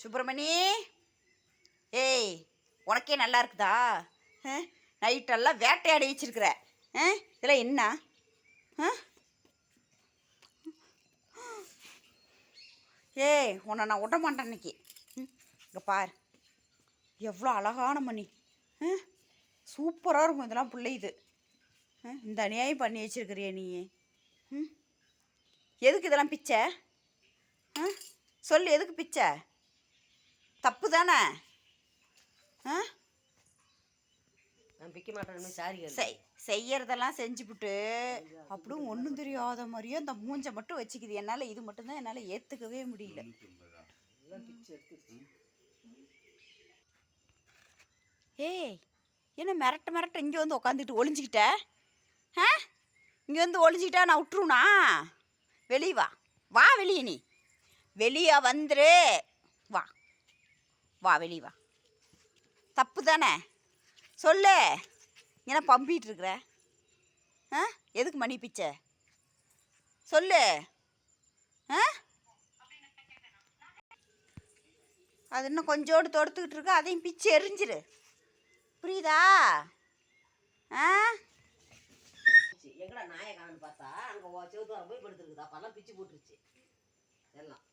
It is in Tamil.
சுப்பிரமணி, ஏய் உனக்கே நல்லா இருக்குதா? நைட்டெல்லாம் வேட்டையாடி வச்சிருக்கிற. இதெல்லாம் என்ன? ஏய் உன்னை நான் விட மாட்டேன் இன்னைக்கு. இங்கே பார், எவ்வளோ அழகான மணி. சூப்பராக இருக்கும் இதெல்லாம் பிள்ளை. இது இந்த அநியாயம் பண்ணி வச்சிருக்கிறிய நீ. எதுக்கு இதெல்லாம் பிச்சை? சொல்லு, எதுக்கு பிச்சை? தப்பு தானே? நான் பிக்க மாட்டேன்னு சாரி செய்யறதெல்லாம் செஞ்சுவிட்டு அப்படியும் ஒன்றும் தெரியாத மாதிரியும் அந்த மூஞ்சை மட்டும் வச்சுக்குது. என்னால் இது மட்டும்தான் என்னால் ஏற்றுக்கவே முடியல. ஏய் என்ன மிரட்ட இங்கே வந்து உக்காந்துக்கிட்டு ஒளிஞ்சிக்கிட்ட? இங்கே வந்து ஒளிஞ்சிக்கிட்டா நான் விட்டுருவனா? வெளியே வா, வா வெளியே. நீ வெளியே வந்துரு. வா வா, வெளியே வா. தப்பு தானே? சொல்லு. ஏன்னா பம்பிகிட்டு இருக்கிற? எதுக்கு மணி பிச்சை? சொல்லு. அது இன்னும் கொஞ்சோடு தொடுத்துக்கிட்டு இருக்கு, அதையும் பிச்சை எரிஞ்சிரு. புரியுதா? எங்கடா நாயை காணுன்னு பார்த்தா அங்கே செவுத்து வர போய் படுத்துருக்குதா. அப்பெல்லாம் பிச்சு போட்டுருச்சு எல்லாம்.